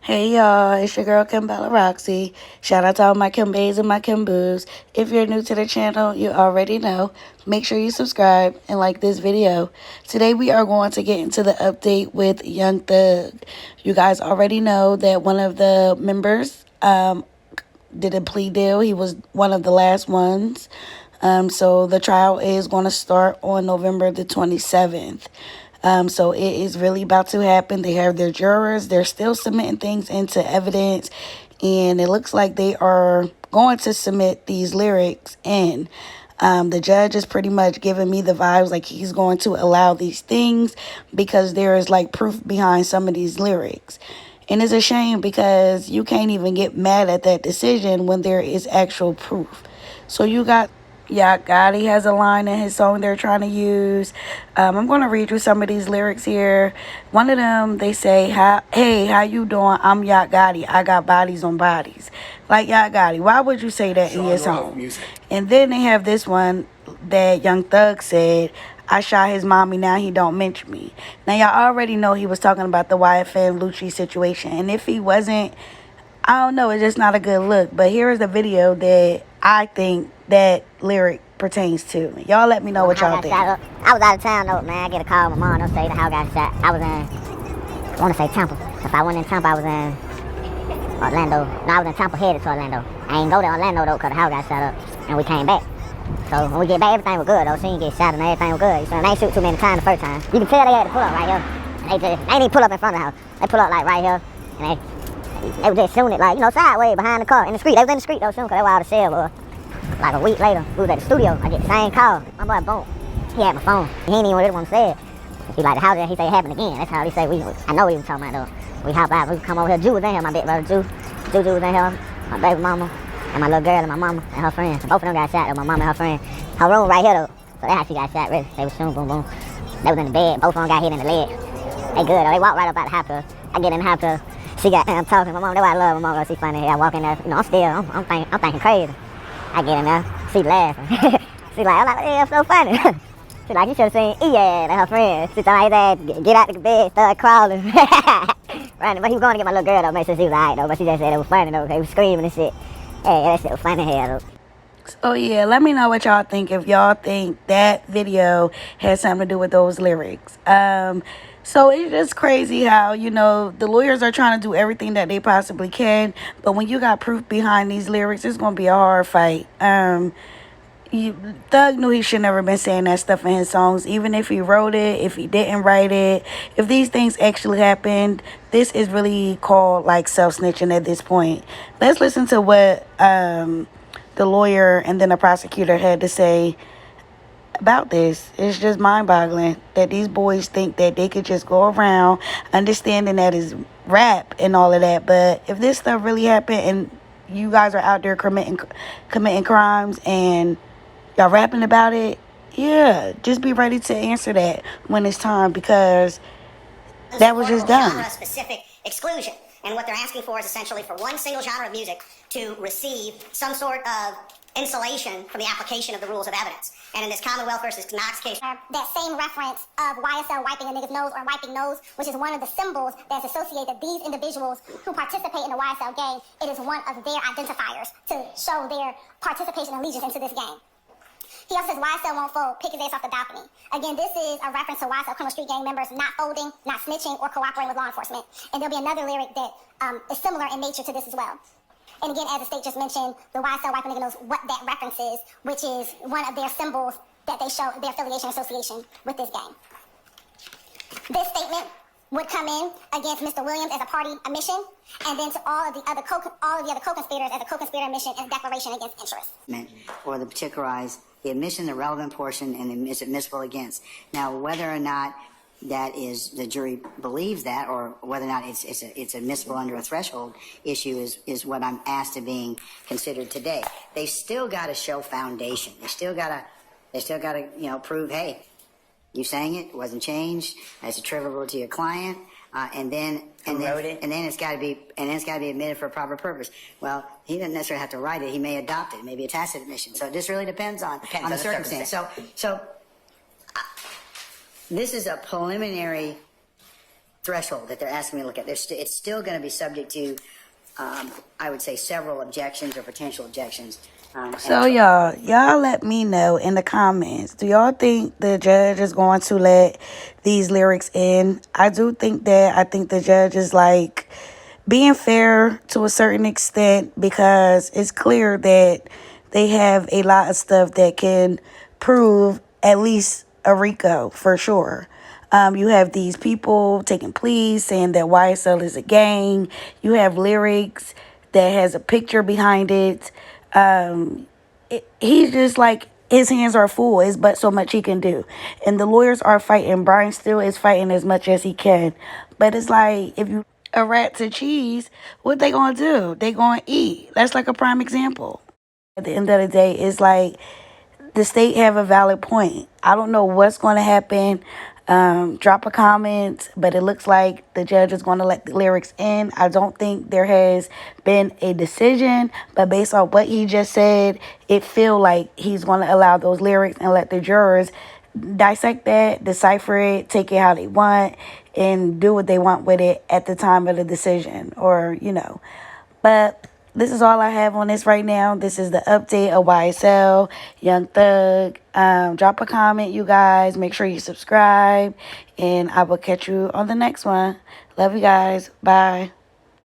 Hey y'all, it's your girl Kimbella Roxy. Shout out to all my Kimbays and my Kimboos. If you're new to the channel, you already know. Make sure you subscribe and like this video. Today we are going to get into the update with Young Thug. You guys already know that one of the members did a plea deal. He was one of the last ones. So the trial is going to start on November the 27th. So it is really about to happen. They have their jurors. They're still submitting things into evidence. And it looks like they are going to submit these lyrics in. The judge is pretty much giving me the vibes like he's going to allow these things because there is like proof behind some of these lyrics. And it's a shame because you can't even get mad at that decision when there is actual proof. So you got Gotti has a line in his song they're trying to use. I'm going to read you some of these lyrics here. One of them, they say, hey, how you doing? I'm Yacht Gotti. I got bodies on bodies. Like Yacht Gotti. Why would you say that in your song? And then they have this one that Young Thug said, I shot his mommy, now he don't mention me. Now, y'all already know he was talking about the YFN Lucci situation. And if he wasn't, I don't know, it's just not a good look. But here is the video that I think that lyric pertains to. Y'all let me know what y'all think. I was out of town though, man. I get a call. My mom don't say the house got shot. I was in, I want to say Tampa. If I wasn't in Tampa, I was in Orlando. No, I was in Tampa headed to Orlando. I ain't go to Orlando though because the house got shot up. And we came back. So when we get back, everything was good though. She didn't get shot and everything was good. So they ain't shoot too many times the first time. You can tell they had to pull up right here. And they ain't even pull up in front of the house. They pull up like right here. And they was just shooting it like, sideways behind the car in the street. They was in the street though soon because they were out of the cell. Like a week later, we was at the studio. I get the same call. My boy, boom. He had my phone. He ain't even really want to say it. He like, how did he say it happened again? That's how he say I know what he was talking about though. We hop out. We come over here. Jew was in here. My big brother Jew. Juju was in here. My baby mama. And my little girl and my mama and her friend. Both of them got shot though. My mama and her friend. Her room right here though. So that's how she got shot really. They was shooting, boom, boom. They was in the bed. Both of them got hit in the leg. They good though. They walked right up out the hospital. I get in the hospital. She got I'm talking. My mama, that's why I love my mama. She funny. I walk in there. I'm thinking crazy. I get in there, she laughing. She like, I'm like, yeah, so funny. She like, you should have seen Ian and her friend. She told my dad, get out the bed, start crawling. Running, but he was going to get my little girl though, make sure she was alright though. But she just said it was funny though, they was screaming and shit. Hey, that shit was funny here though. So yeah, let me know what y'all think. If y'all think that video has something to do with those lyrics. So it's just crazy how, the lawyers are trying to do everything that they possibly can. But when you got proof behind these lyrics, it's going to be a hard fight. Thug knew he should never been saying that stuff in his songs. Even if he wrote it, if he didn't write it. If these things actually happened, this is really called like self-snitching at this point. Let's listen to what the lawyer and then the prosecutor had to say about this. It's just mind-boggling that these boys think that they could just go around understanding that is rap and all of that. But if this stuff really happened and you guys are out there committing crimes and y'all rapping about it, yeah, just be ready to answer that when it's time, because that was just done. Specific exclusion, and what they're asking for is essentially for one single genre of music to receive some sort of insulation from the application of the rules of evidence. And in this Commonwealth versus Knox case, that same reference of YSL wiping a nigga's nose or wiping nose, which is one of the symbols that's associated these individuals who participate in the YSL gang, it is one of their identifiers to show their participation and allegiance into this gang. He also says YSL won't fold, pick his ass off the balcony. Again, this is a reference to YSL criminal street gang members not folding, not snitching, or cooperating with law enforcement. And there'll be another lyric that is similar in nature to this as well. And again, as the state just mentioned, the YSL wiping nigga knows what that reference is, which is one of their symbols that they show their affiliation and association with this gang. This statement would come in against Mr. Williams as a party admission, and then to all of the other co-conspirators as a co-conspirator admission and declaration against interest. Or the particularize the admission, the relevant portion, and is admissible against. Now, whether or not that is the jury believes that, or whether or not it's admissible under a threshold issue is what I'm asked to being considered today. They still got to show foundation. They still got to prove, hey, you sang it wasn't changed, it's attributable to your client, and then it's got to be admitted for a proper purpose. Well, he doesn't necessarily have to write it. He may adopt it. Maybe a tacit admission. So it just really depends on the circumstance. So this is a preliminary threshold that they're asking me to look at. It's still going to be subject to, I would say, several objections or potential objections. So y'all let me know in the comments. Do y'all think the judge is going to let these lyrics in? I do think that. I think the judge is like being fair to a certain extent, because it's clear that they have a lot of stuff that can prove at least a RICO for sure. You have these people taking pleas saying that YSL is a gang. You have lyrics that has a picture behind it. He's just like, his hands are full. It's but so much he can do. And the lawyers are fighting. Brian still is fighting as much as he can. But it's like, if you a rat to cheese, what they gonna do? They gonna eat. That's like a prime example. At the end of the day, it's like the state have a valid point. I don't know what's going to happen. Drop a comment, but it looks like the judge is going to let the lyrics in. I don't think there has been a decision, but based on what he just said, it feel like he's going to allow those lyrics and let the jurors dissect that, decipher it, take it how they want, and do what they want with it at the time of the decision, or, you know. But this is all I have on this right now. This is the update of YSL, Young Thug. Drop a comment, you guys. Make sure you subscribe. And I will catch you on the next one. Love you guys. Bye.